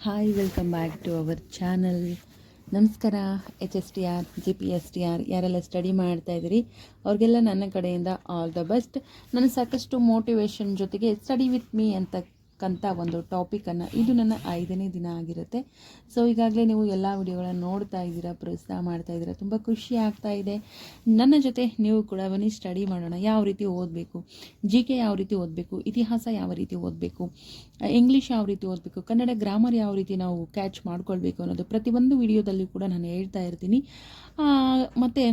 Hi, welcome back to our channel. ನಮಸ್ಕಾರ. HSTR GPSTR ಯಾರೆಲ್ಲ study ಮಾಡ್ತಾ ಇದ್ದೀರಿ ಅವ್ರಿಗೆಲ್ಲ ನನ್ನ ಕಡೆಯಿಂದ ಆಲ್ ದ ಬೆಸ್ಟ್. ನನ್ನ ಸಾಕಷ್ಟು ಮೋಟಿವೇಶನ್ ಜೊತೆಗೆ ಸ್ಟಡಿ ವಿತ್ ಮೀ ಅಂತಕ್ಕಂಥ ಒಂದು ಟಾಪಿಕನ್ನು, ಇದು ನನ್ನ 5ನೇ ದಿನ ಆಗಿರುತ್ತೆ. ಸೊ ಈಗಾಗಲೇ ನೀವು ಎಲ್ಲ ವಿಡಿಯೋಗಳನ್ನು ನೋಡ್ತಾ ಇದ್ದೀರಾ, ಪ್ರೋತ್ಸಾಹ ಮಾಡ್ತಾ ಇದ್ದೀರಾ, ತುಂಬ ಖುಷಿ ಆಗ್ತಾ ಇದೆ. ನನ್ನ ಜೊತೆ ನೀವು ಕೂಡ ಬನ್ನಿ, ಸ್ಟಡಿ ಮಾಡೋಣ. ಯಾವ ರೀತಿ ಓದಬೇಕು, GK ಯಾವ ರೀತಿ ಓದಬೇಕು, ಇತಿಹಾಸ ಯಾವ ರೀತಿ ಓದಬೇಕು, ಇಂಗ್ಲೀಷ್ ಯಾವ ರೀತಿ ಓದಬೇಕು, ಕನ್ನಡ ಗ್ರಾಮರ್ ಯಾವ ರೀತಿ ನಾವು ಕ್ಯಾಚ್ ಮಾಡ್ಕೊಳ್ಬೇಕು ಅನ್ನೋದು ಪ್ರತಿಯೊಂದು ವಿಡಿಯೋದಲ್ಲಿ ಕೂಡ ನಾನು ಹೇಳ್ತಾ ಇರ್ತೀನಿ. ಮತ್ತು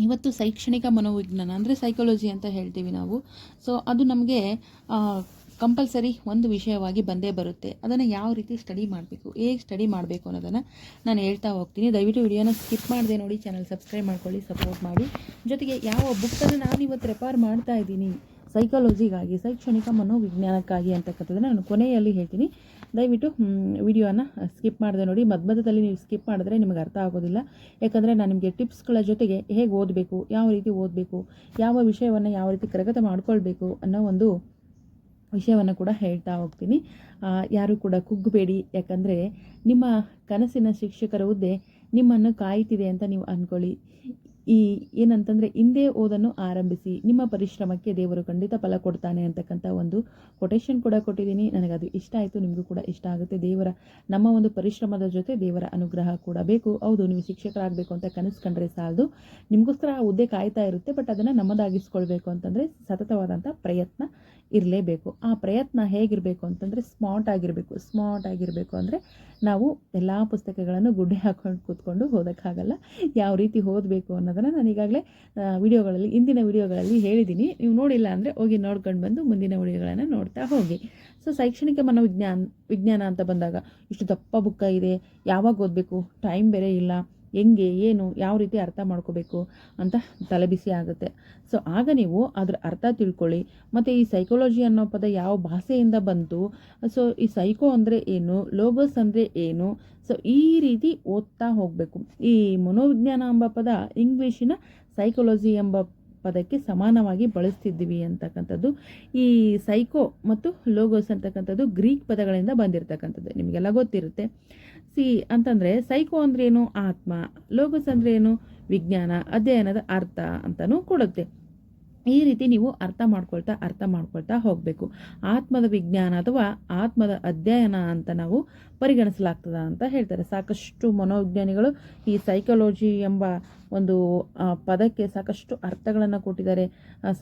ಇವತ್ತು ಶೈಕ್ಷಣಿಕ ಮನೋವಿಜ್ಞಾನ ಅಂದರೆ ಸೈಕಾಲಜಿ ಅಂತ ಹೇಳ್ತೀವಿ ನಾವು. ಸೊ ಅದು ನಮಗೆ ಕಂಪಲ್ಸರಿ ಒಂದು ವಿಷಯವಾಗಿ ಬಂದೇ ಬರುತ್ತೆ. ಅದನ್ನು ಯಾವ ರೀತಿ ಸ್ಟಡಿ ಮಾಡಬೇಕು, ಹೇಗೆ ಸ್ಟಡಿ ಮಾಡಬೇಕು ಅನ್ನೋದನ್ನು ನಾನು ಹೇಳ್ತಾ ಹೋಗ್ತೀನಿ. ದಯವಿಟ್ಟು ವಿಡಿಯೋನ ಸ್ಕಿಪ್ ಮಾಡದೆ ನೋಡಿ, ಚಾನಲ್ ಸಬ್ಸ್ಕ್ರೈಬ್ ಮಾಡ್ಕೊಳ್ಳಿ, ಸಪೋರ್ಟ್ ಮಾಡಿ. ಜೊತೆಗೆ ಯಾವ ಬುಕ್ಕನ್ನು ನಾನು ಇವತ್ತು ರೆಫರ್ ಮಾಡ್ತಾ ಇದ್ದೀನಿ ಸೈಕಾಲಜಿಗಾಗಿ, ಶೈಕ್ಷಣಿಕ ಮನೋವಿಜ್ಞಾನಕ್ಕಾಗಿ ಅಂತಕ್ಕಂಥದ್ದನ್ನು ನಾನು ಕೊನೆಯಲ್ಲಿ ಹೇಳ್ತೀನಿ. ದಯವಿಟ್ಟು ವಿಡಿಯೋನ ಸ್ಕಿಪ್ ಮಾಡದೆ ನೋಡಿ. ಮಧ್ಯದಲ್ಲಿ ನೀವು ಸ್ಕಿಪ್ ಮಾಡಿದ್ರೆ ನಿಮಗೆ ಅರ್ಥ ಆಗೋದಿಲ್ಲ. ಯಾಕಂದರೆ ನಾನು ನಿಮಗೆ ಟಿಪ್ಸ್ಗಳ ಜೊತೆಗೆ ಹೇಗೆ ಓದಬೇಕು, ಯಾವ ರೀತಿ ಓದಬೇಕು, ಯಾವ ವಿಷಯವನ್ನು ಯಾವ ರೀತಿ ಕರಗತ ಮಾಡ್ಕೊಳ್ಬೇಕು ಅನ್ನೋ ಒಂದು ವಿಷಯವನ್ನು ಕೂಡ ಹೇಳ್ತಾ ಹೋಗ್ತೀನಿ. ಯಾರು ಕೂಡ ಕುಗ್ಗಬೇಡಿ. ಯಾಕಂದರೆ ನಿಮ್ಮ ಕನಸಿನ ಶಿಕ್ಷಕರ ಹುದ್ದೆ ನಿಮ್ಮನ್ನು ಕಾಯ್ತಿದೆ ಅಂತ ನೀವು ಅಂದ್ಕೊಳ್ಳಿ. ಏನಂತಂದರೆ, ಹಿಂದೆ ಓದನ್ನು ಆರಂಭಿಸಿ, ನಿಮ್ಮ ಪರಿಶ್ರಮಕ್ಕೆ ದೇವರು ಖಂಡಿತ ಫಲ ಕೊಡ್ತಾನೆ ಅಂತಕ್ಕಂಥ ಒಂದು ಕೊಟೇಶನ್ ಕೂಡ ಕೊಟ್ಟಿದ್ದೀನಿ. ನನಗದು ಇಷ್ಟ ಆಯಿತು, ನಿಮಗೂ ಕೂಡ ಇಷ್ಟ ಆಗುತ್ತೆ. ನಮ್ಮ ಒಂದು ಪರಿಶ್ರಮದ ಜೊತೆ ದೇವರ ಅನುಗ್ರಹ ಕೂಡ ಬೇಕು. ಹೌದು, ನೀವು ಶಿಕ್ಷಕರಾಗಬೇಕು ಅಂತ ಕನಸು ಕಂಡ್ರೆ ಸಾಲದು, ನಿಮಗೋಸ್ಕರ ಆ ಹುದ್ದೆ ಕಾಯ್ತಾ ಇರುತ್ತೆ. ಬಟ್ ಅದನ್ನು ನಮ್ಮದಾಗಿಸ್ಕೊಳ್ಬೇಕು ಅಂತಂದರೆ ಸತತವಾದಂಥ ಪ್ರಯತ್ನ ಇರಲೇಬೇಕು. ಆ ಪ್ರಯತ್ನ ಹೇಗಿರಬೇಕು ಅಂತಂದರೆ ಸ್ಮಾರ್ಟ್ ಆಗಿರಬೇಕು ಅಂದರೆ ನಾವು ಎಲ್ಲ ಪುಸ್ತಕಗಳನ್ನು ಗುಡ್ಡೆ ಹಾಕ್ಕೊಂಡು ಕೂತ್ಕೊಂಡು ಓದೋಕ್ಕಾಗಲ್ಲ. ಯಾವ ರೀತಿ ಓದಬೇಕು ಅನ್ನೋದನ್ನು ನಾನು ಈಗಾಗಲೇ ಹಿಂದಿನ ವಿಡಿಯೋಗಳಲ್ಲಿ ಹೇಳಿದ್ದೀನಿ. ನೀವು ನೋಡಿಲ್ಲ ಅಂದರೆ ಹೋಗಿ ನೋಡ್ಕೊಂಡು ಬಂದು ಮುಂದಿನ ವಿಡಿಯೋಗಳನ್ನು ನೋಡ್ತಾ ಹೋಗಿ. ಸೊ ಶೈಕ್ಷಣಿಕ ವಿಜ್ಞಾನ ಅಂತ ಬಂದಾಗ ಇಷ್ಟು ದಪ್ಪ ಬುಕ್ಕ ಇದೆ, ಯಾವಾಗ ಓದಬೇಕು, ಟೈಮ್ ಬೇರೆ ಇಲ್ಲ, ಹೆಂಗೆ ಏನು ಯಾವ ರೀತಿ ಅರ್ಥ ಮಾಡ್ಕೋಬೇಕು ಅಂತ ತಲೆಬಿಸಿ ಆಗುತ್ತೆ. ಸೊ ಆಗ ನೀವು ಅದರ ಅರ್ಥ ತಿಳ್ಕೊಳ್ಳಿ. ಮತ್ತು ಈ ಸೈಕಾಲಜಿ ಅನ್ನೋ ಪದ ಯಾವ ಭಾಷೆಯಿಂದ ಬಂತು, ಸೊ ಈ ಸೈಕೋ ಅಂದರೆ ಏನು, ಲೋಗೋಸ್ ಅಂದರೆ ಏನು, ಸೊ ಈ ರೀತಿ ಓದ್ತಾ ಹೋಗಬೇಕು. ಈ ಮನೋವಿಜ್ಞಾನ ಎಂಬ ಪದ ಇಂಗ್ಲೀಷಿನ ಸೈಕಾಲಜಿ ಎಂಬ ಪದಕ್ಕೆ ಸಮಾನವಾಗಿ ಬಳಸ್ತಿದ್ದೀವಿ ಅಂತಕ್ಕಂಥದ್ದು. ಈ ಸೈಕೋ ಮತ್ತು ಲೋಗೋಸ್ ಅಂತಕ್ಕಂಥದ್ದು ಗ್ರೀಕ್ ಪದಗಳಿಂದ ಬಂದಿರತಕ್ಕಂಥದ್ದು, ನಿಮಗೆಲ್ಲ ಗೊತ್ತಿರುತ್ತೆ. ಅಂತಂದರೆ ಸೈಕೋ ಅಂದ್ರೆ ಏನು, ಆತ್ಮ. ಲೋಗೋಸ್ ಅಂದ್ರೆ ಏನು, ವಿಜ್ಞಾನ, ಅಧ್ಯಯನದ ಅರ್ಥ ಅಂತಲೂ ಕೊಡುತ್ತೆ. ಈ ರೀತಿ ನೀವು ಅರ್ಥ ಮಾಡ್ಕೊಳ್ತಾ ಹೋಗಬೇಕು. ಆತ್ಮದ ವಿಜ್ಞಾನ ಅಥವಾ ಆತ್ಮದ ಅಧ್ಯಯನ ಅಂತ ನಾವು ಪರಿಗಣಿಸಲಾಗ್ತದ ಅಂತ ಹೇಳ್ತಾರೆ. ಸಾಕಷ್ಟು ಮನೋವಿಜ್ಞಾನಿಗಳು ಈ ಸೈಕಾಲಜಿ ಎಂಬ ಒಂದು ಪದಕ್ಕೆ ಸಾಕಷ್ಟು ಅರ್ಥಗಳನ್ನು ಕೊಟ್ಟಿದ್ದಾರೆ.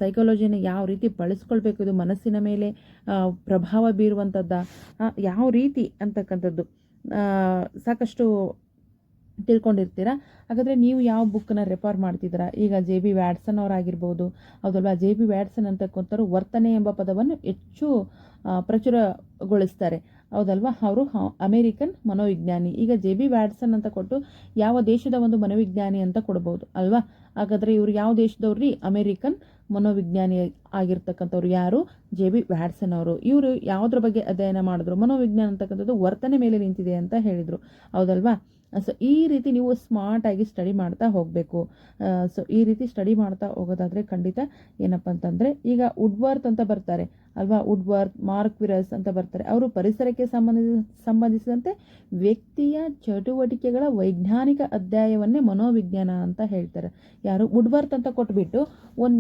ಸೈಕಾಲಜಿನ ಯಾವ ರೀತಿ ಬಳಸ್ಕೊಳ್ಬೇಕು, ಇದು ಮನಸ್ಸಿನ ಮೇಲೆ ಪ್ರಭಾವ ಬೀರುವಂಥದ್ದ, ಯಾವ ರೀತಿ ಅಂತಕ್ಕಂಥದ್ದು ಸಾಕಷ್ಟು ತಿಳ್ಕೊಂಡಿರ್ತೀರ. ಹಾಗಾದರೆ ನೀವು ಯಾವ ಬುಕ್ಕನ್ನ ರೆಫರ್ ಮಾಡ್ತಿದ್ದೀರಾ? ಈಗ JB ವ್ಯಾಟ್ಸನ್ ಅವರಾಗಿರ್ಬೋದು, ಹೌದಲ್ವಾ? JB ವ್ಯಾಟ್ಸನ್ ಅಂತಕ್ಕಂಥವ್ರು ವರ್ತನೆ ಎಂಬ ಪದವನ್ನು ಹೆಚ್ಚು ಪ್ರಚುರಗೊಳಿಸ್ತಾರೆ, ಹೌದಲ್ವಾ? ಅವರು ಅಮೇರಿಕನ್ ಮನೋವಿಜ್ಞಾನಿ. ಈಗ JB ವ್ಯಾಟ್ಸನ್ ಅಂತ ಕೊಟ್ಟು ಯಾವ ದೇಶದ ಒಂದು ಮನೋವಿಜ್ಞಾನಿ ಅಂತ ಕೊಡ್ಬೋದು ಅಲ್ವಾ? ಹಾಗಾದರೆ ಇವರು ಯಾವ ದೇಶದವ್ರಿ? ಅಮೇರಿಕನ್ ಮನೋವಿಜ್ಞಾನಿ ಆಗಿರ್ತಕ್ಕಂಥವ್ರು ಯಾರು? JB ವ್ಯಾಟ್ಸನ್ ಅವರು. ಇವರು ಯಾವುದ್ರ ಬಗ್ಗೆ ಅಧ್ಯಯನ ಮಾಡಿದ್ರು? ಮನೋವಿಜ್ಞಾನ ಅಂತಕ್ಕಂಥದ್ದು ವರ್ತನೆ ಮೇಲೆ ನಿಂತಿದೆ ಅಂತ ಹೇಳಿದರು, ಹೌದಲ್ವಾ? ಸೊ ಈ ರೀತಿ ನೀವು ಸ್ಮಾರ್ಟಾಗಿ ಸ್ಟಡಿ ಮಾಡ್ತಾ ಹೋಗಬೇಕು. ಸೊ ಈ ರೀತಿ ಸ್ಟಡಿ ಮಾಡ್ತಾ ಹೋಗೋದಾದರೆ ಖಂಡಿತ ಏನಪ್ಪ ಅಂತಂದರೆ, ಈಗ ವುಡ್ವರ್ತ್ ಅಂತ ಬರ್ತಾರೆ ಅಲ್ವಾ? ವುಡ್ವರ್ತ್, ಮಾರ್ಕ್ವಿರಸ್ ಅಂತ ಬರ್ತಾರೆ. ಅವರು ಪರಿಸರಕ್ಕೆ ಸಂಬಂಧಿಸಿದಂತೆ ವ್ಯಕ್ತಿಯ ಚಟುವಟಿಕೆಗಳ ವೈಜ್ಞಾನಿಕ ಅಧ್ಯಾಯವನ್ನೇ ಮನೋವಿಜ್ಞಾನ ಅಂತ ಹೇಳ್ತಾರೆ. ಯಾರು? ವುಡ್ವರ್ತ್ ಅಂತ ಕೊಟ್ಬಿಟ್ಟು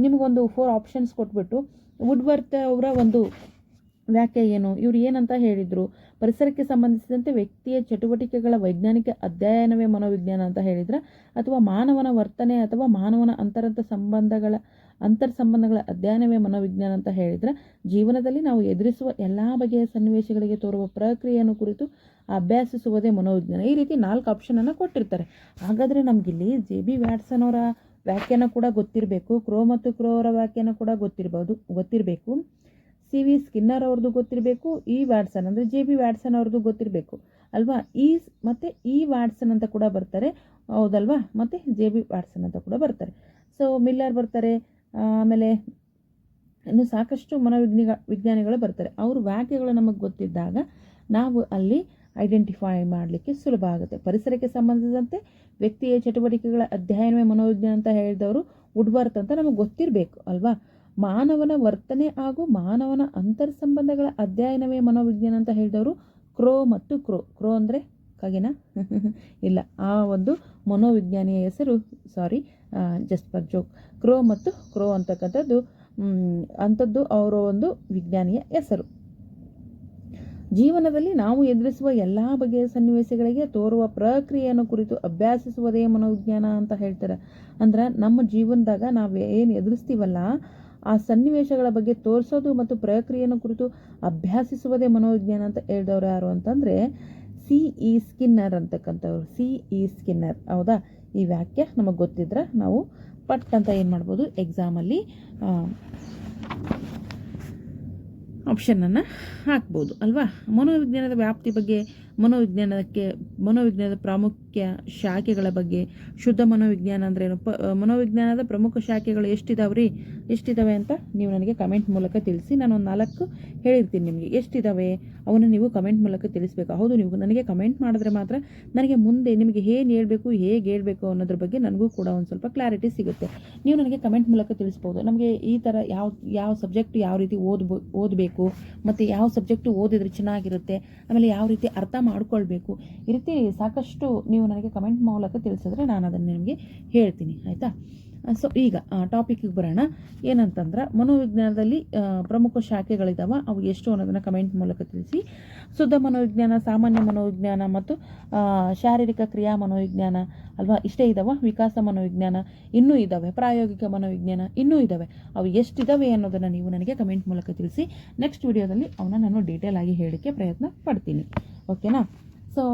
ನಿಮಗೊಂದು 4 ಆಪ್ಷನ್ಸ್ ಕೊಟ್ಬಿಟ್ಟು ವುಡ್ವರ್ತ್ ಅವರ ಒಂದು ವ್ಯಾಖ್ಯೆ ಏನು, ಇವರು ಏನಂತ ಹೇಳಿದರು? ಪರಿಸರಕ್ಕೆ ಸಂಬಂಧಿಸಿದಂತೆ ವ್ಯಕ್ತಿಯ ಚಟುವಟಿಕೆಗಳ ವೈಜ್ಞಾನಿಕ ಅಧ್ಯಯನವೇ ಮನೋವಿಜ್ಞಾನ ಅಂತ ಹೇಳಿದ್ರ, ಅಥವಾ ಮಾನವನ ವರ್ತನೆ ಅಥವಾ ಮಾನವನ ಅಂತರ್ ಸಂಬಂಧಗಳ ಅಧ್ಯಯನವೇ ಮನೋವಿಜ್ಞಾನ ಅಂತ ಹೇಳಿದ್ರೆ, ಜೀವನದಲ್ಲಿ ನಾವು ಎದುರಿಸುವ ಎಲ್ಲ ಬಗೆಯ ಸನ್ನಿವೇಶಗಳಿಗೆ ತೋರುವ ಪ್ರಕ್ರಿಯೆಯನ್ನು ಕುರಿತು ಅಭ್ಯಾಸಿಸುವುದೇ ಮನೋವಿಜ್ಞಾನ. ಈ ರೀತಿ 4 ಆಪ್ಷನನ್ನು ಕೊಟ್ಟಿರ್ತಾರೆ. ಹಾಗಾದರೆ ನಮಗಿಲ್ಲಿ JB ವ್ಯಾಟ್ಸನ್ ಅವರ ವ್ಯಾಖ್ಯಾನ ಕೂಡ ಗೊತ್ತಿರಬೇಕು, ಕ್ರೋ ಮತ್ತು ಕ್ರೋ ಅವರ ವ್ಯಾಖ್ಯಾನ ಕೂಡ ಗೊತ್ತಿರಬೇಕು, CV ಸ್ಕಿನ್ನರ್ ಅವ್ರದ್ದು ಗೊತ್ತಿರಬೇಕು, ವ್ಯಾಟ್ಸನ್ ಅಂದರೆ JB ವ್ಯಾಟ್ಸನ್ ಅವ್ರದ್ದು ಗೊತ್ತಿರಬೇಕು ಅಲ್ವಾ? ಮತ್ತು ವ್ಯಾಟ್ಸನ್ ಅಂತ ಕೂಡ ಬರ್ತಾರೆ, ಹೌದಲ್ವಾ? ಮತ್ತು JB ವ್ಯಾಟ್ಸನ್ ಅಂತ ಕೂಡ ಬರ್ತಾರೆ. ಸೊ ಮಿಲ್ಲರ್ ಬರ್ತಾರೆ, ಆಮೇಲೆ ಇನ್ನು ಸಾಕಷ್ಟು ವಿಜ್ಞಾನಿಗಳು ಬರ್ತಾರೆ. ಅವ್ರ ವ್ಯಾಖ್ಯೆಗಳು ನಮಗೆ ಗೊತ್ತಿದ್ದಾಗ ನಾವು ಅಲ್ಲಿ ಐಡೆಂಟಿಫೈ ಮಾಡಲಿಕ್ಕೆ ಸುಲಭ ಆಗುತ್ತೆ. ಪರಿಸರಕ್ಕೆ ಸಂಬಂಧಿಸಿದಂತೆ ವ್ಯಕ್ತಿಯ ಚಟುವಟಿಕೆಗಳ ಅಧ್ಯಯನವೇ ಮನೋವಿಜ್ಞಾನ ಅಂತ ಹೇಳಿದವರು ವುಡ್ವರ್ತ್ ಅಂತ ನಮಗೆ ಗೊತ್ತಿರಬೇಕು ಅಲ್ವಾ? ಮಾನವನ ವರ್ತನೆ ಹಾಗೂ ಮಾನವನ ಅಂತರ್ ಸಂಬಂಧಗಳ ಅಧ್ಯಯನವೇ ಮನೋವಿಜ್ಞಾನ ಅಂತ ಹೇಳಿದವರು ಕ್ರೋ ಮತ್ತು ಕ್ರೋ ಅಂದರೆ ಕಾಗೆನಾ ಇಲ್ಲ, ಆ ಒಂದು ಮನೋವಿಜ್ಞಾನಿಯ ಹೆಸರು ಜಸ್ಟ್ ಫಾರ್ ಜೋಕ್. ಕ್ರೋ ಮತ್ತು ಕ್ರೋ ಅಂತಕ್ಕಂಥದ್ದು ಅಂಥದ್ದು ಅವರ ಒಂದು ವಿಜ್ಞಾನಿಯ ಹೆಸರು. ಜೀವನದಲ್ಲಿ ನಾವು ಎದುರಿಸುವ ಎಲ್ಲ ಬಗೆಯ ಸನ್ನಿವೇಶಗಳಿಗೆ ತೋರುವ ಪ್ರಕ್ರಿಯೆಯನ್ನು ಕುರಿತು ಅಭ್ಯಾಸಿಸುವುದೇ ಮನೋವಿಜ್ಞಾನ ಅಂತ ಹೇಳ್ತಾರೆ. ಅಂದ್ರೆ ನಮ್ಮ ಜೀವನದಾಗ ನಾವು ಏನು ಎದುರಿಸ್ತೀವಲ್ಲ ಆ ಸನ್ನಿವೇಶಗಳ ಬಗ್ಗೆ ತೋರಿಸೋದು ಮತ್ತು ಪ್ರಕ್ರಿಯೆಯನ್ನು ಕುರಿತು ಅಭ್ಯಾಸಿಸುವುದೇ ಮನೋವಿಜ್ಞಾನ ಅಂತ ಹೇಳಿದವರು ಯಾರು ಅಂತಂದರೆ C.E. ಸ್ಕಿನ್ನರ್ ಅಂತಕ್ಕಂಥವ್ರು. C.E. ಸ್ಕಿನ್ನರ್. ಹೌದಾ? ಈ ವಾಕ್ಯ ನಮಗೆ ಗೊತ್ತಿದ್ರೆ ನಾವು ಪಟ್ ಅಂತ ಏನು ಮಾಡ್ಬೋದು, ಎಕ್ಸಾಮಲ್ಲಿ ಆಪ್ಷನನ್ನು ಹಾಕ್ಬೋದು ಅಲ್ವಾ. ಮನೋವಿಜ್ಞಾನದ ವ್ಯಾಪ್ತಿ ಬಗ್ಗೆ, ಮನೋವಿಜ್ಞಾನದ ಪ್ರಾಮುಖ್ಯ ಶಾಖೆಗಳ ಬಗ್ಗೆ, ಶುದ್ಧ ಮನೋವಿಜ್ಞಾನ ಅಂದ್ರೇನು, ಮನೋವಿಜ್ಞಾನದ ಪ್ರಮುಖ ಶಾಖೆಗಳು ಎಷ್ಟಿದಾವೆ ಅಂತ ನೀವು ನನಗೆ ಕಮೆಂಟ್ ಮೂಲಕ ತಿಳಿಸಿ. ನಾನು ಒಂದು 4 ಹೇಳಿರ್ತೀನಿ ನಿಮಗೆ. ಎಷ್ಟಿದಾವೆ ಅವನ್ನ ನೀವು ಕಮೆಂಟ್ ಮೂಲಕ ತಿಳಿಸ್ಬೇಕು. ಹೌದು, ನೀವು ನನಗೆ ಕಮೆಂಟ್ ಮಾಡಿದ್ರೆ ಮಾತ್ರ ನನಗೆ ಮುಂದೆ ನಿಮಗೆ ಹೇಗೆ ಹೇಳಬೇಕು ಅನ್ನೋದ್ರ ಬಗ್ಗೆ ನನಗೂ ಕೂಡ ಒಂದು ಸ್ವಲ್ಪ ಕ್ಲಾರಿಟಿ ಸಿಗುತ್ತೆ. ನೀವು ನನಗೆ ಕಮೆಂಟ್ ಮೂಲಕ ತಿಳಿಸ್ಬೋದು. ನಮಗೆ ಈ ಥರ ಯಾವ ಸಬ್ಜೆಕ್ಟ್ ಯಾವ ರೀತಿ ಓದಬೇಕು ಮತ್ತು ಯಾವ ಸಬ್ಜೆಕ್ಟು ಓದಿದ್ರೆ ಚೆನ್ನಾಗಿರುತ್ತೆ, ಆಮೇಲೆ ಯಾವ ರೀತಿ ಅರ್ಥ ಮಾಡ್ಕೊಳ್ಬೇಕು, ಈ ರೀತಿ ಸಾಕಷ್ಟು ನೀವು ನನಗೆ ಕಮೆಂಟ್ ಮೂಲಕ ತಿಳಿಸಿದ್ರೆ ನಾನು ಅದನ್ನು ನಿಮಗೆ ಹೇಳ್ತೀನಿ, ಆಯಿತಾ. ಸೊ ಈಗ ಟಾಪಿಕ್ಗೆ ಬರೋಣ. ಏನಂತಂದ್ರೆ ಮನೋವಿಜ್ಞಾನದಲ್ಲಿ ಪ್ರಮುಖ ಶಾಖೆಗಳಿದ್ದಾವೆ, ಅವು ಎಷ್ಟು ಅನ್ನೋದನ್ನು ಕಮೆಂಟ್ ಮೂಲಕ ತಿಳಿಸಿ. ಶುದ್ಧ ಮನೋವಿಜ್ಞಾನ, ಸಾಮಾನ್ಯ ಮನೋವಿಜ್ಞಾನ ಮತ್ತು ಶಾರೀರಿಕ ಕ್ರಿಯಾ ಮನೋವಿಜ್ಞಾನ ಅಲ್ವಾ, ಇಷ್ಟೇ ಇದ್ದಾವೆ. ವಿಕಾಸ ಮನೋವಿಜ್ಞಾನ ಇನ್ನೂ ಇದ್ದಾವೆ, ಪ್ರಾಯೋಗಿಕ ಮನೋವಿಜ್ಞಾನ ಇನ್ನೂ ಇದ್ದಾವೆ. ಅವು ಎಷ್ಟಿದ್ದಾವೆ ಅನ್ನೋದನ್ನು ನೀವು ನನಗೆ ಕಮೆಂಟ್ ಮೂಲಕ ತಿಳಿಸಿ. ನೆಕ್ಸ್ಟ್ ವಿಡಿಯೋದಲ್ಲಿ ಅವನ್ನ ನಾನು ಡೀಟೇಲ್ ಆಗಿ ಹೇಳೋಕ್ಕೆ ಪ್ರಯತ್ನ ಪಡ್ತೀನಿ, ಓಕೆನಾ. ಸೊ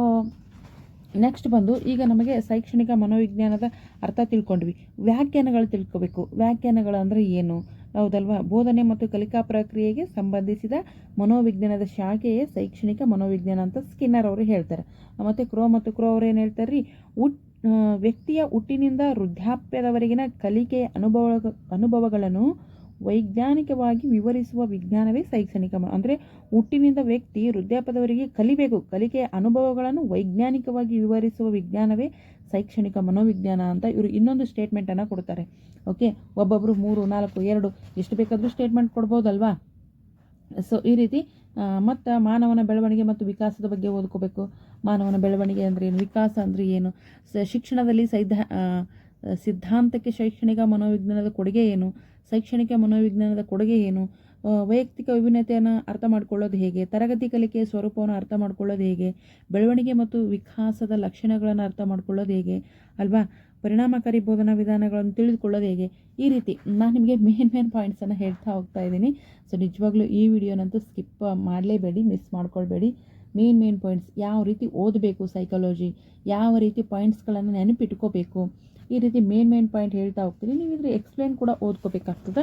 ನೆಕ್ಸ್ಟ್ ಬಂದು ಈಗ ನಮಗೆ ಶೈಕ್ಷಣಿಕ ಮನೋವಿಜ್ಞಾನದ ಅರ್ಥ ತಿಳ್ಕೊಂಡ್ವಿ. ವ್ಯಾಖ್ಯಾನಗಳು ತಿಳ್ಕೋಬೇಕು. ವ್ಯಾಖ್ಯಾನಗಳು ಅಂದರೆ ಏನು, ಹೌದಲ್ವಾ. ಬೋಧನೆ ಮತ್ತು ಕಲಿಕಾ ಪ್ರಕ್ರಿಯೆಗೆ ಸಂಬಂಧಿಸಿದ ಮನೋವಿಜ್ಞಾನದ ಶಾಖೆಯೇ ಶೈಕ್ಷಣಿಕ ಮನೋವಿಜ್ಞಾನ ಅಂತ ಸ್ಕಿನ್ನರ್ ಅವರು ಹೇಳ್ತಾರೆ. ಮತ್ತು ಕ್ರೋ ಅವ್ರು ಏನು ಹೇಳ್ತಾರೆ ರೀ, ವ್ಯಕ್ತಿಯ ಹುಟ್ಟಿನಿಂದ ವೃದ್ಧಾಪ್ಯದವರೆಗಿನ ಕಲಿಕೆಯ ಅನುಭವಗಳನ್ನು ವೈಜ್ಞಾನಿಕವಾಗಿ ವಿವರಿಸುವ ವಿಜ್ಞಾನವೇ ಶೈಕ್ಷಣಿಕ ಅಂದರೆ ಹುಟ್ಟಿನಿಂದ ವ್ಯಕ್ತಿ ವೃದ್ಧಾಪ್ಯದವರೆಗೆ ಕಲಿಬೇಕು, ಕಲಿಕೆಯ ಅನುಭವಗಳನ್ನು ವೈಜ್ಞಾನಿಕವಾಗಿ ವಿವರಿಸುವ ವಿಜ್ಞಾನವೇ ಶೈಕ್ಷಣಿಕ ಮನೋವಿಜ್ಞಾನ ಅಂತ ಇವರು ಇನ್ನೊಂದು ಸ್ಟೇಟ್ಮೆಂಟನ್ನು ಕೊಡ್ತಾರೆ. ಓಕೆ, ಒಬ್ಬೊಬ್ಬರು 3, 4, 2 ಎಷ್ಟು ಬೇಕಾದರೂ ಸ್ಟೇಟ್ಮೆಂಟ್ ಕೊಡ್ಬೋದಲ್ವಾ. ಸೊ ಈ ರೀತಿ ಮತ್ತು ಮಾನವನ ಬೆಳವಣಿಗೆ ಮತ್ತು ವಿಕಾಸದ ಬಗ್ಗೆ ಓದ್ಕೋಬೇಕು. ಮಾನವನ ಬೆಳವಣಿಗೆ ಅಂದರೆ ಏನು, ವಿಕಾಸ ಅಂದರೆ ಏನು, ಶಿಕ್ಷಣದಲ್ಲಿ ಸಿದ್ಧಾಂತಕ್ಕೆ ಶೈಕ್ಷಣಿಕ ಮನೋವಿಜ್ಞಾನದ ಕೊಡುಗೆ ಏನು, ಶೈಕ್ಷಣಿಕ ಮನೋವಿಜ್ಞಾನದ ಕೊಡುಗೆ ಏನು, ವೈಯಕ್ತಿಕ ವಿಭಿನ್ನತೆಯನ್ನು ಅರ್ಥ ಮಾಡ್ಕೊಳ್ಳೋದು ಹೇಗೆ, ತರಗತಿ ಕಲಿಕೆಯ ಸ್ವರೂಪವನ್ನು ಅರ್ಥ ಮಾಡ್ಕೊಳ್ಳೋದು ಹೇಗೆ, ಬೆಳವಣಿಗೆ ಮತ್ತು ವಿಕಾಸದ ಲಕ್ಷಣಗಳನ್ನು ಅರ್ಥ ಮಾಡ್ಕೊಳ್ಳೋದು ಹೇಗೆ ಅಲ್ವಾ, ಪರಿಣಾಮಕಾರಿ ಬೋಧನಾ ವಿಧಾನಗಳನ್ನು ತಿಳಿದುಕೊಳ್ಳೋದು ಹೇಗೆ. ಈ ರೀತಿ ನಾನು ನಿಮಗೆ ಮೇನ್ ಪಾಯಿಂಟ್ಸನ್ನು ಹೇಳ್ತಾ ಹೋಗ್ತಾ ಇದ್ದೀನಿ. ಸೊ ನಿಜವಾಗ್ಲೂ ಈ ವಿಡಿಯೋನಂತೂ ಸ್ಕಿಪ್ ಮಾಡಲೇಬೇಡಿ, ಮಿಸ್ ಮಾಡ್ಕೊಳ್ಬೇಡಿ. ಮೇನ್ ಪಾಯಿಂಟ್ಸ್ ಯಾವ ರೀತಿ ಓದಬೇಕು, ಸೈಕಾಲಜಿ ಯಾವ ರೀತಿ ಪಾಯಿಂಟ್ಸ್ಗಳನ್ನು ನೆನಪಿಟ್ಕೋಬೇಕು, ಈ ರೀತಿ ಮೇನ್ ಪಾಯಿಂಟ್ ಹೇಳ್ತಾ ಹೋಗ್ತೀನಿ. ನೀವು ಇದ್ರೆ ಎಕ್ಸ್ಪ್ಲೇನ್ ಕೂಡ ಓದ್ಕೋಬೇಕಾಗ್ತದೆ.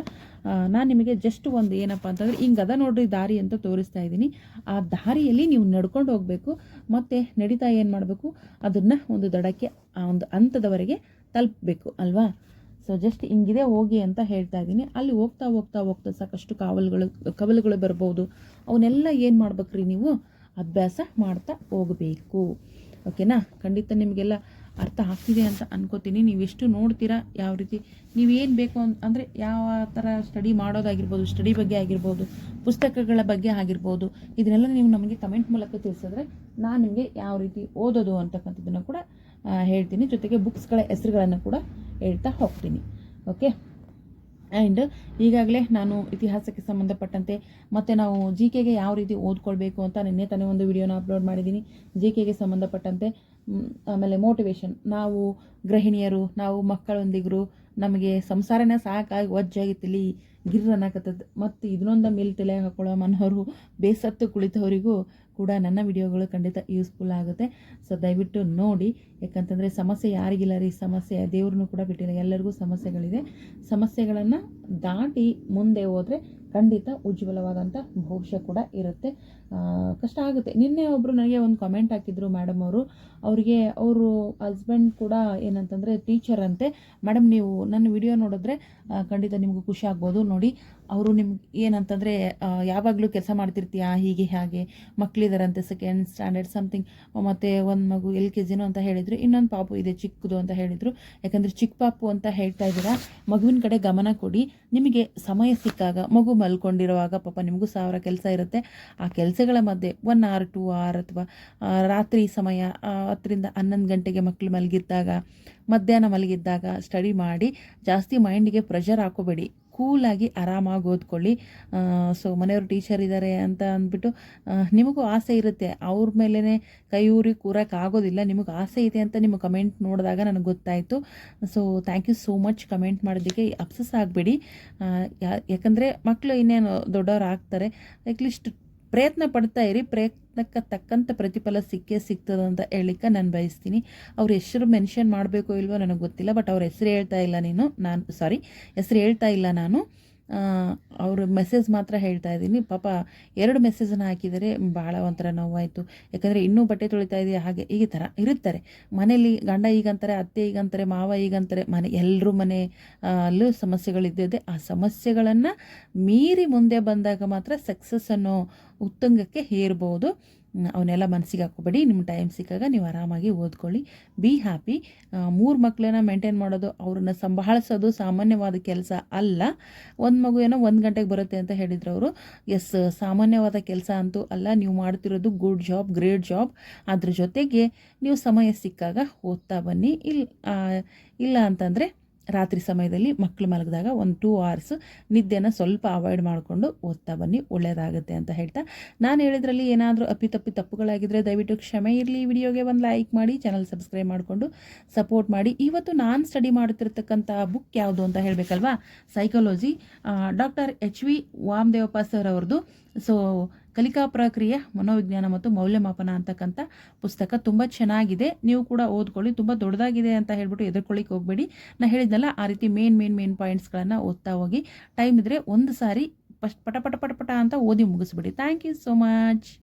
ನಾನು ನಿಮಗೆ ಜಸ್ಟ್ ಒಂದು ಏನಪ್ಪ ಅಂತಂದರೆ ಹಿಂಗದ ನೋಡ್ರಿ ದಾರಿ ಅಂತ ತೋರಿಸ್ತಾ ಇದ್ದೀನಿ. ಆ ದಾರಿಯಲ್ಲಿ ನೀವು ನಡ್ಕೊಂಡು ಹೋಗಬೇಕು. ಮತ್ತು ನಡೀತಾ ಏನು ಮಾಡಬೇಕು, ಅದನ್ನು ಒಂದು ದಡಕ್ಕೆ ಆ ಒಂದು ಹಂತದವರೆಗೆ ತಲುಪಬೇಕು ಅಲ್ವಾ. ಸೊ ಜಸ್ಟ್ ಹಿಂಗಿದೆ ಹೋಗಿ ಅಂತ ಹೇಳ್ತಾ ಇದ್ದೀನಿ. ಅಲ್ಲಿ ಹೋಗ್ತಾ ಸಾಕಷ್ಟು ಕವಲುಗಳು ಬರ್ಬೋದು. ಅವನ್ನೆಲ್ಲ ಏನು ಮಾಡ್ಬೇಕ್ರಿ, ನೀವು ಅಭ್ಯಾಸ ಮಾಡ್ತಾ ಹೋಗಬೇಕು, ಓಕೆನಾ. ಖಂಡಿತ ನಿಮಗೆಲ್ಲ ಅರ್ಥ ಆಗ್ತಿದೆ ಅಂತ ಅನ್ಕೋತೀನಿ. ನೀವೆಷ್ಟು ನೋಡ್ತೀರಾ, ಯಾವ ರೀತಿ ನೀವೇನು ಬೇಕು ಅಂದರೆ ಯಾವ ಥರ ಸ್ಟಡಿ ಮಾಡೋದಾಗಿರ್ಬೋದು, ಸ್ಟಡಿ ಬಗ್ಗೆ ಆಗಿರ್ಬೋದು, ಪುಸ್ತಕಗಳ ಬಗ್ಗೆ ಆಗಿರ್ಬೋದು, ಇದನ್ನೆಲ್ಲ ನೀವು ನಮಗೆ ಕಮೆಂಟ್ ಮೂಲಕ ತಿಳಿಸಿದ್ರೆ ನಾನು ನಿಮಗೆ ಯಾವ ರೀತಿ ಓದೋದು ಅಂತಕ್ಕಂಥದ್ದನ್ನು ಕೂಡ ಹೇಳ್ತೀನಿ. ಜೊತೆಗೆ ಬುಕ್ಸ್ಗಳ ಹೆಸರುಗಳನ್ನು ಕೂಡ ಹೇಳ್ತಾ ಹೋಗ್ತೀನಿ, ಓಕೆ. ಆ್ಯಂಡ್ ಈಗಾಗಲೇ ನಾನು ಇತಿಹಾಸಕ್ಕೆ ಸಂಬಂಧಪಟ್ಟಂತೆ ಮತ್ತು ನಾವು GKಗೆ ಯಾವ ರೀತಿ ಓದ್ಕೊಳ್ಬೇಕು ಅಂತ ನಿನ್ನೆ ತಾನೇ ಒಂದು ವಿಡಿಯೋನ ಅಪ್ಲೋಡ್ ಮಾಡಿದ್ದೀನಿ. GKಗೆ ಸಂಬಂಧಪಟ್ಟಂತೆ ಆಮೇಲೆ ಮೋಟಿವೇಶನ್, ನಾವು ಗೃಹಿಣಿಯರು, ನಾವು ಮಕ್ಕಳೊಂದಿಗರು, ನಮಗೆ ಸಂಸಾರನೇ ಸಾಕಾಗಿ ಒಜ್ಜಾಗಿತ್ತಲಿ ಗಿರ್ರನ್ನಾಕತ್ತದ, ಮತ್ತು ಇದನ್ನೊಂದು ಮೇಲೆ ತಲೆ ಹಾಕೊಳ್ಳೋ ಮನೋರು ಬೇಸತ್ತು ಕುಳಿತವರಿಗೂ ಕೂಡ ನನ್ನ ವಿಡಿಯೋಗಳು ಖಂಡಿತ ಯೂಸ್ಫುಲ್ ಆಗುತ್ತೆ. ಸೊ ದಯವಿಟ್ಟು ನೋಡಿ, ಯಾಕಂತಂದರೆ ಸಮಸ್ಯೆ ಯಾರಿಗಿಲ್ಲ ರೀ, ಸಮಸ್ಯೆ ದೇವ್ರನ್ನೂ ಕೂಡ ಬಿಟ್ಟಿಲ್ಲ, ಎಲ್ಲರಿಗೂ ಸಮಸ್ಯೆಗಳಿದೆ. ಸಮಸ್ಯೆಗಳನ್ನು ದಾಟಿ ಮುಂದೆ ಹೋದರೆ ಖಂಡಿತ ಉಜ್ವಲವಾದಂಥ ಭವಿಷ್ಯ ಕೂಡ ಇರುತ್ತೆ. ಕಷ್ಟ ಆಗುತ್ತೆ. ನಿನ್ನೆ ಒಬ್ಬರು ನನಗೆ ಒಂದು ಕಮೆಂಟ್ ಹಾಕಿದ್ರು ಮೇಡಮ್ ಅವರು, ಅವರು ಹಸ್ಬೆಂಡ್ ಕೂಡ ಏನಂತಂದರೆ ಟೀಚರ್ ಅಂತೆ. ಮೇಡಮ್ ನೀವು ನನ್ನ ವಿಡಿಯೋ ನೋಡಿದ್ರೆ ಖಂಡಿತ ನಿಮಗೂ ಖುಷಿ ಆಗ್ಬೋದು. ನೋಡಿ, ಅವರು ನಿಮ್ಗೆ ಏನಂತಂದರೆ ಯಾವಾಗಲೂ ಕೆಲಸ ಮಾಡ್ತಿರ್ತೀಯಾ, ಹೀಗೆ ಹಾಗೆ, ಮಕ್ಕಳಿದಾರಂತೆ 2nd ಸ್ಟ್ಯಾಂಡರ್ಡ್ ಸಮಥಿಂಗ್, ಮತ್ತು ಒಂದು ಮಗು LKG ಅಂತ ಹೇಳಿದರು, ಇನ್ನೊಂದು ಪಾಪು ಇದೆ ಚಿಕ್ಕದು ಅಂತ ಹೇಳಿದರು. ಯಾಕಂದರೆ ಚಿಕ್ಕ ಪಾಪು ಅಂತ ಹೇಳ್ತಾ ಇದ್ದೀರಾ, ಮಗುವಿನ ಕಡೆ ಗಮನ ಕೊಡಿ. ನಿಮಗೆ ಸಮಯ ಸಿಕ್ಕಾಗ, ಮಗು ಮಲ್ಕೊಂಡಿರುವಾಗ ಪಾಪ ನಿಮಗೂ 1000 ಕೆಲಸ ಇರುತ್ತೆ, ಆ ಕೆಲಸ ಕೆಲಸಗಳ ಮಧ್ಯೆ 1 hour 2 hour ಅಥವಾ ರಾತ್ರಿ ಸಮಯ 10ರಿಂದ 11 ಗಂಟೆಗೆ ಮಕ್ಕಳು ಮಲಗಿದ್ದಾಗ, ಮಧ್ಯಾಹ್ನ ಮಲಗಿದ್ದಾಗ ಸ್ಟಡಿ ಮಾಡಿ. ಜಾಸ್ತಿ ಮೈಂಡಿಗೆ ಪ್ರೆಷರ್ ಹಾಕೋಬೇಡಿ. ಕೂಲಾಗಿ ಆರಾಮಾಗಿ ಓದ್ಕೊಳ್ಳಿ. ಸೊ ಮನೆಯವರು ಟೀಚರ್ ಇದ್ದಾರೆ ಅಂತ ಅಂದ್ಬಿಟ್ಟು ನಿಮಗೂ ಆಸೆ ಇರುತ್ತೆ, ಅವ್ರ ಮೇಲೇ ಕೈ ಊರಿ ಕೂರೋಕ್ಕಾಗೋದಿಲ್ಲ. ನಿಮಗೆ ಆಸೆ ಇದೆ ಅಂತ ನಿಮ್ಮ ಕಮೆಂಟ್ ನೋಡಿದಾಗ ನನಗೆ ಗೊತ್ತಾಯಿತು. So thank you so much comment ಮಾಡೋದಕ್ಕೆ. ಅಪ್ಸಸ್ ಆಗಬೇಡಿ, ಯಾಕಂದರೆ ಮಕ್ಕಳು ಇನ್ನೇನು ದೊಡ್ಡವರು ಆಗ್ತಾರೆ. ಅಟ್ಲೀಸ್ಟ್ ಪ್ರಯತ್ನ ಪಡ್ತಾ ಇರಿ, ಪ್ರಯತ್ನಕ್ಕೆ ತಕ್ಕಂಥ ಪ್ರತಿಫಲ ಸಿಕ್ಕೇ ಸಿಗ್ತದೆ ಅಂತ ಹೇಳಲಿಕ್ಕೆ ನಾನು ಬಯಸ್ತೀನಿ. ಅವ್ರ ಹೆಸರು ಮೆನ್ಷನ್ ಮಾಡಬೇಕೋ ಇಲ್ವೋ ನನಗೆ ಗೊತ್ತಿಲ್ಲ, ಬಟ್ ಅವ್ರ ಹೆಸರು ಹೇಳ್ತಾ ಇಲ್ಲ ನಾನು. ಅವ್ರ ಮೆಸೇಜ್ ಮಾತ್ರ ಹೇಳ್ತಾ ಇದ್ದೀನಿ. ಪಾಪ 2 ಮೆಸೇಜನ್ನು ಹಾಕಿದರೆ ಭಾಳ ಒಂಥರ ನೋವಾಯಿತು. ಯಾಕಂದರೆ ಇನ್ನೂ ಬಟ್ಟೆ ತೊಳಿತಾ ಇದೆಯಾ, ಹಾಗೆ ಈ ಥರ ಇರುತ್ತಾರೆ ಮನೇಲಿ. ಗಂಡ ಈಗಂತಾರೆ, ಅತ್ತೆ ಈಗಂತಾರೆ, ಮಾವ ಈಗಂತಾರೆ, ಎಲ್ಲರೂ ಅಲ್ಲೂ ಸಮಸ್ಯೆಗಳಿದ್ದಿದೆ. ಆ ಸಮಸ್ಯೆಗಳನ್ನು ಮೀರಿ ಮುಂದೆ ಬಂದಾಗ ಮಾತ್ರ ಸಕ್ಸಸ್ ಅನ್ನೋ ಉತ್ತುಂಗಕ್ಕೆ ಏರ್ಬೋದು. ಅವನ್ನೆಲ್ಲ ಮನಸ್ಸಿಗೆ ಹಾಕೋಬೇಡಿ. ನಿಮ್ಮ ಟೈಮ್ ಸಿಕ್ಕಾಗ ನೀವು ಆರಾಮಾಗಿ ಓದ್ಕೊಳ್ಳಿ, ಬಿ ಹ್ಯಾಪಿ. 3 ಮಕ್ಕಳನ್ನ ಮೇಂಟೈನ್ ಮಾಡೋದು, ಅವ್ರನ್ನ ಸಂಭಾಳಿಸೋದು ಸಾಮಾನ್ಯವಾದ ಕೆಲಸ ಅಲ್ಲ. ಒಂದು ಮಗು ಏನೋ 1 ಗಂಟೆಗೆ ಬರುತ್ತೆ ಅಂತ ಹೇಳಿದ್ರು ಅವರು. ಎಸ್, ಸಾಮಾನ್ಯವಾದ ಕೆಲಸ ಅಂತೂ ಅಲ್ಲ. ನೀವು ಮಾಡ್ತಿರೋದು ಗುಡ್ ಜಾಬ್, ಗ್ರೇಟ್ ಜಾಬ್. ಅದ್ರ ಜೊತೆಗೆ ನೀವು ಸಮಯ ಸಿಕ್ಕಾಗ ಓದ್ತಾ ಬನ್ನಿ. ಇಲ್ಲ ಅಂತಂದರೆ ರಾತ್ರಿ ಸಮಯದಲ್ಲಿ ಮಕ್ಕಳು ಮಲಗಿದಾಗ 1-2 hours ನಿದ್ದೆನ ಸ್ವಲ್ಪ ಅವಾಯ್ಡ್ ಮಾಡಿಕೊಂಡು ಓದ್ತಾ ಬನ್ನಿ, ಒಳ್ಳೆಯದಾಗುತ್ತೆ ಅಂತ ಹೇಳ್ತಾ, ನಾನು ಹೇಳಿದ್ರಲ್ಲಿ ಏನಾದರೂ ತಪ್ಪುಗಳಾಗಿದ್ದರೆ ದಯವಿಟ್ಟು ಕ್ಷಮೆ ಇರಲಿ. ವಿಡಿಯೋಗೆ ಒಂದು ಲೈಕ್ ಮಾಡಿ, ಚಾನಲ್ ಸಬ್ಸ್ಕ್ರೈಬ್ ಮಾಡಿಕೊಂಡು ಸಪೋರ್ಟ್ ಮಾಡಿ. ಇವತ್ತು ನಾನು ಸ್ಟಡಿ ಮಾಡ್ತಿರ್ತಕ್ಕಂಥ ಬುಕ್ ಯಾವುದು ಅಂತ ಹೇಳಬೇಕಲ್ವಾ, psychology, doctor H.V. Vamadevappa sir ಅವ್ರದ್ದು. ಸೊ ಕಲಿಕಾ ಪ್ರಕ್ರಿಯೆ, ಮನೋವಿಜ್ಞಾನ ಮತ್ತು ಮೌಲ್ಯಮಾಪನ ಅಂತಕ್ಕಂಥ ಪುಸ್ತಕ ತುಂಬ ಚೆನ್ನಾಗಿದೆ. ನೀವು ಕೂಡ ಓದ್ಕೊಳ್ಳಿ. ತುಂಬ ದೊಡ್ಡದಾಗಿದೆ ಅಂತ ಹೇಳ್ಬಿಟ್ಟು ಎದುರ್ಕೊಳ್ಳಿಕ್ಕೆ ಹೋಗಬೇಡಿ. ನಾನು ಹೇಳಿದ್ನಲ್ಲ, ಆ ರೀತಿ ಮೇನ್ ಪಾಯಿಂಟ್ಸ್ಗಳನ್ನು ಓದ್ತಾ ಹೋಗಿ. ಟೈಮ್ ಇದ್ದರೆ ಒಂದು ಸಾರಿ ಪಟ ಅಂತ ಓದಿ ಮುಗಿಸ್ಬಿಡಿ. Thank you so much.